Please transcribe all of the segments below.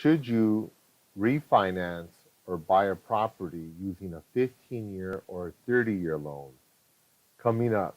Should you refinance or buy a property using a 15-year or a 30-year loan? Coming up.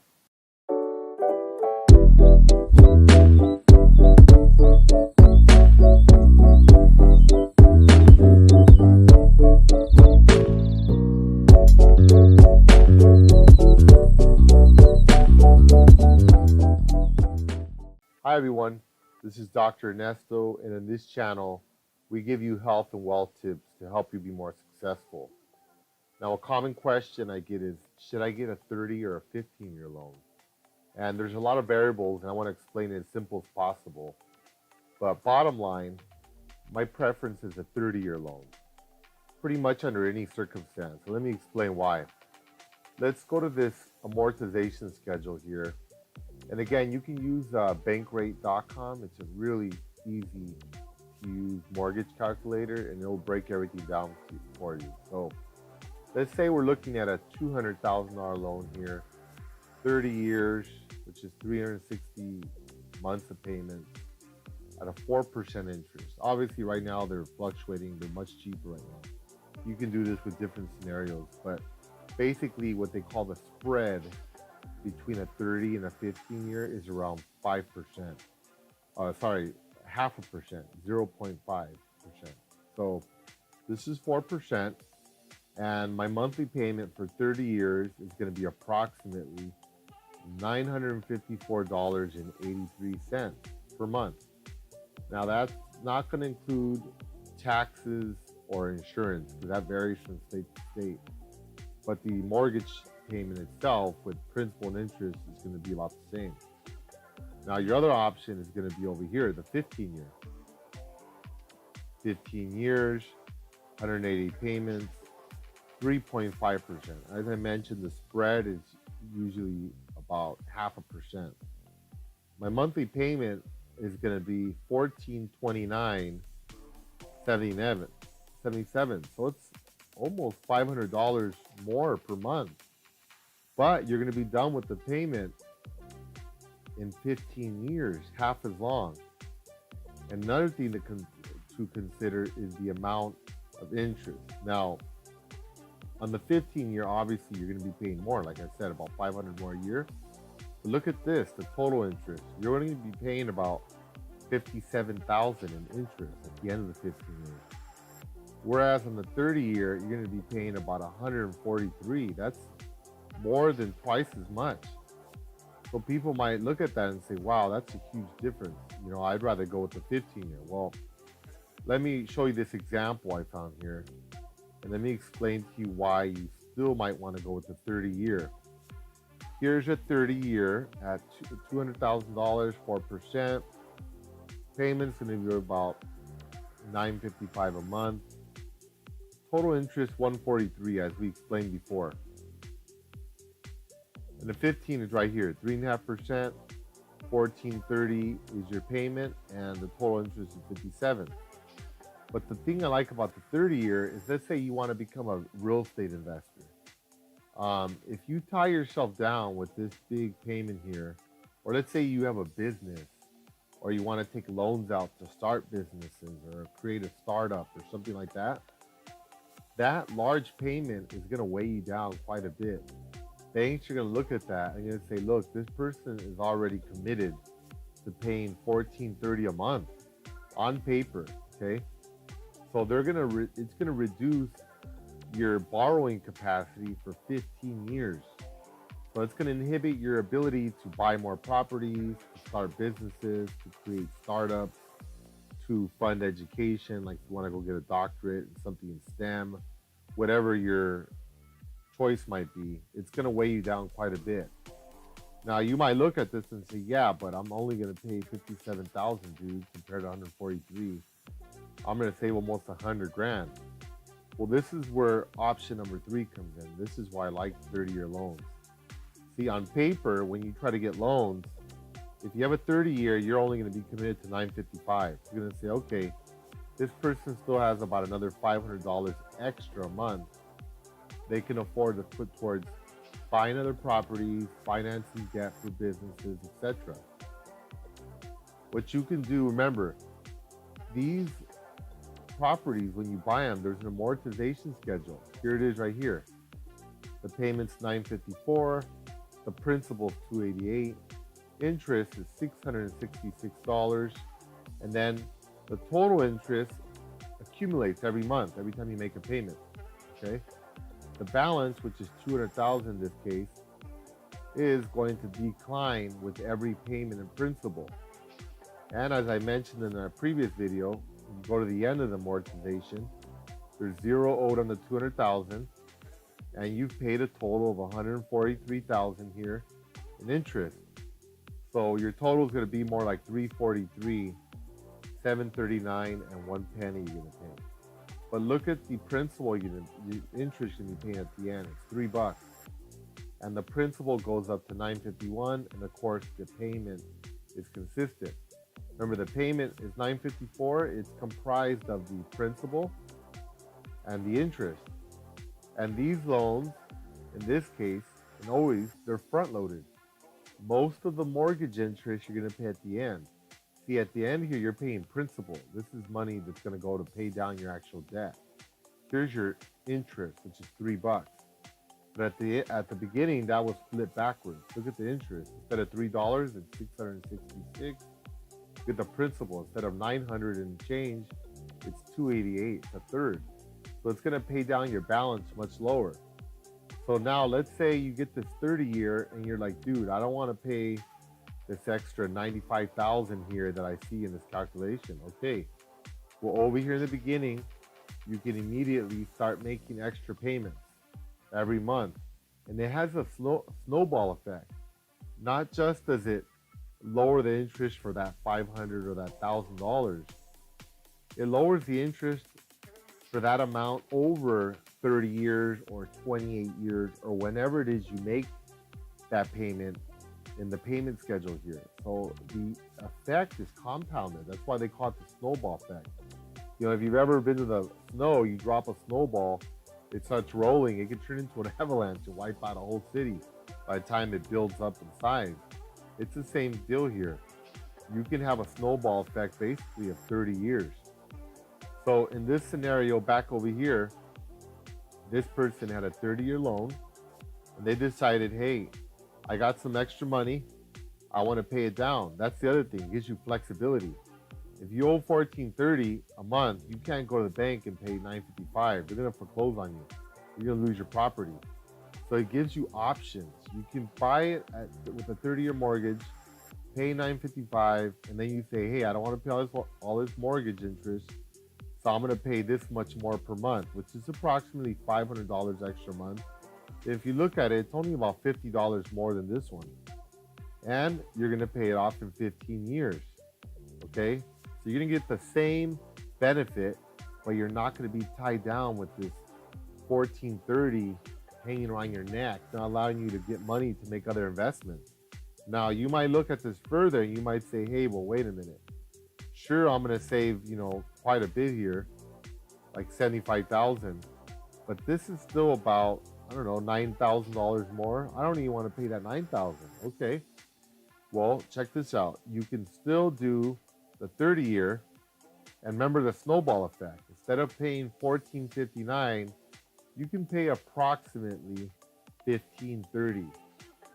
Hi everyone, this is Dr. Ernesto, and in this channel, we give you health and wealth tips to help you be more successful. Now, a common question I get is, should I get a 30 or a 15-year loan? And there's a lot of variables, and I want to explain it as simple as possible. But bottom line, my preference is a 30-year loan, pretty much under any circumstance. So let me explain why. Let's go to this amortization schedule here. And again, you can use bankrate.com. It's a really easy to use mortgage calculator, and it'll break everything down for you. So let's say we're looking at a $200,000 loan here, 30 years, which is 360 months of payments at a 4% interest. Obviously, right now they're fluctuating. They're much cheaper right now. You can do this with different scenarios, but basically what they call the spread between a 30 and a 15-year is around 5%. Half a percent, 0.5%. So this is 4%, and my monthly payment for 30 years is going to be approximately $954.83 per month. Now that's not going to include taxes or insurance, because that varies from state to state. But the mortgage payment itself with principal and interest is going to be about the same. Now your other option is going to be over here, the 15-year. 15 years, 180 payments, 3.5%. As I mentioned, the spread is usually about 0.5%. My monthly payment is going to be $1,429.77. So it's almost $500 more per month. But you're going to be done with the payment in 15 years, half as long. Another thing to consider is the amount of interest. Now, on the 15-year, obviously, you're going to be paying more. Like I said, about $500 more a year. But look at this, the total interest. You're going to be paying about $57,000 in interest at the end of the 15 years. Whereas on the 30-year, you're going to be paying about $143,000. That's more than twice as much. So people might look at that and say, wow, that's a huge difference. You know, I'd rather go with the 15-year. Well, let me show you this example I found here. And let me explain to you why you still might want to go with the 30-year. Here's a 30-year at $200,000, 4%. Payment's going to be about $955 a month. Total interest $143, as we explained before. And the 15 is right here, 3.5%, $1,430 is your payment, and the total interest is $57. But the thing I like about the 30-year is, let's say you want to become a real estate investor. If you tie yourself down with this big payment here, or let's say you have a business, or you want to take loans out to start businesses or create a startup or something like that, that large payment is going to weigh you down quite a bit. Banks are going to look at that and going to say, look, this person is already committed to paying $1,430 a month on paper, okay? So they're going to it's going to reduce your borrowing capacity for 15 years. So it's going to inhibit your ability to buy more properties, to start businesses, to create startups, to fund education, like if you want to go get a doctorate in something in STEM, whatever your choice might be, it's going to weigh you down quite a bit. Now you might look at this and say, yeah, but I'm only going to pay $57,000, dude, compared to $143. I'm going to save almost $100,000. Well, this is where option number 3 comes in. This is why I like 30-year loans. See, on paper, when you try to get loans, if you have a 30-year, you're only going to be committed to $955. You're going to say, okay, this person still has about another $500 extra a month they can afford to put towards buying other properties, financing debt for businesses, etc. What you can do, remember, these properties, when you buy them, there's an amortization schedule. Here it is right here. The payment's $954, the principal is $288, interest is $666, and then the total interest accumulates every month, every time you make a payment. Okay, the balance, which is $200,000 in this case, is going to decline with every payment in principal. And as I mentioned in a previous video, when you go to the end of the amortization, there's zero owed on the $200,000, and you've paid a total of $143,000 here in interest. So your total is going to be more like $343, $739, and 1 penny you're going to pay. But look at the principal interest you're going to be paying at the end. It's $3, and the principal goes up to $951, and of course the payment is consistent. Remember, the payment is $954. It's comprised of the principal and the interest. And these loans, in this case, and always, they're front-loaded. Most of the mortgage interest you're going to pay at the end. See, at the end here, you're paying principal. This is money that's going to go to pay down your actual debt. Here's your interest, which is $3. But at the beginning, that was split backwards. Look at the interest. Instead of $3, it's $666. Look at the principal. Instead of $900 and change, it's $288. It's a third. So it's going to pay down your balance much lower. So now let's say you get this 30-year and you're like, dude, I don't want to pay this extra $95,000 here that I see in this calculation. Okay, well, over here in the beginning, you can immediately start making extra payments every month. And it has a snowball effect. Not just does it lower the interest for that $500 or that $1,000, it lowers the interest for that amount over 30 years or 28 years or whenever it is you make that payment in the payment schedule here. So the effect is compounded. That's why they call it the snowball effect. You know, if you've ever been to the snow, you drop a snowball, it starts rolling, it can turn into an avalanche and wipe out a whole city by the time it builds up in size. It's the same deal here. You can have a snowball effect basically of 30 years. So in this scenario back over here, this person had a 30-year loan and they decided, hey, I got some extra money, I want to pay it down. That's the other thing, it gives you flexibility. If you owe $1,430 a month, you can't go to the bank and pay $955. They're going to foreclose on you. You're going to lose your property. So it gives you options. You can buy it with a 30-year mortgage, pay $955, and then you say, hey, I don't want to pay all this mortgage interest, so I'm going to pay this much more per month, which is approximately $500 extra a month. If you look at it, it's only about $50 more than this one. And you're going to pay it off in 15 years. Okay? So you're going to get the same benefit, but you're not going to be tied down with this $1,430 hanging around your neck, not allowing you to get money to make other investments. Now, you might look at this further and you might say, hey, well, wait a minute. Sure, I'm going to save, quite a bit here, like $75,000, but this is still about, $9,000 more. I don't even want to pay that $9,000. Okay. Well, check this out. You can still do the 30-year, and remember the snowball effect. Instead of paying $1,459, you can pay approximately $1,530.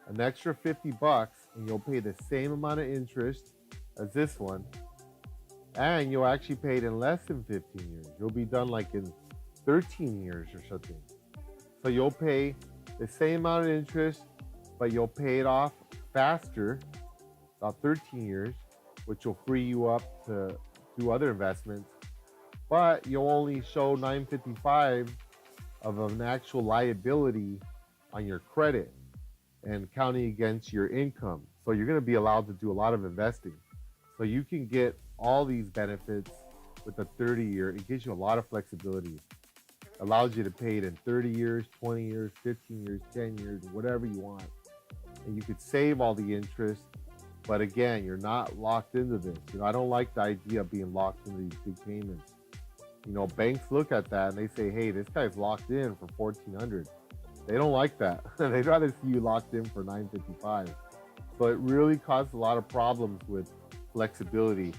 An extra $50, and you'll pay the same amount of interest as this one, and you'll actually pay it in less than 15 years. You'll be done like in 13 years or something. So you'll pay the same amount of interest, but you'll pay it off faster, about 13 years, which will free you up to do other investments. But you'll only show $955 of an actual liability on your credit and counting against your income. So you're going to be allowed to do a lot of investing. So you can get all these benefits with a 30-year. It gives you a lot of flexibility. Allows you to pay it in 30 years, 20 years, 15 years, 10 years, whatever you want. And you could save all the interest, but again, you're not locked into this. I don't like the idea of being locked into these big payments. Banks look at that and they say, hey, this guy's locked in for $1,400. They don't like that. They'd rather see you locked in for $955. So it really causes a lot of problems with flexibility.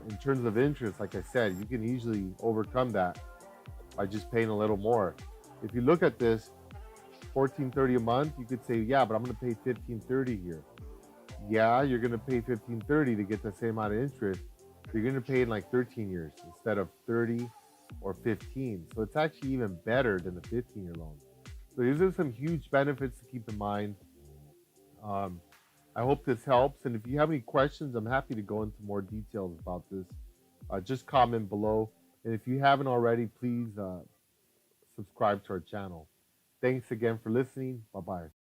in terms of interest, like I said, you can easily overcome that by just paying a little more. If you look at this, 1430 a month, you could say, yeah, but I'm going to pay 1530 here. Yeah, you're going to pay 1530 to get the same amount of interest. You're going to pay in like 13 years instead of 30 or 15. So it's actually even better than the 15-year loan. So these are some huge benefits to keep in mind. Um, I hope this helps. And if you have any questions, I'm happy to go into more details about this. Just comment below. And if you haven't already, please subscribe to our channel. Thanks again for listening. Bye bye.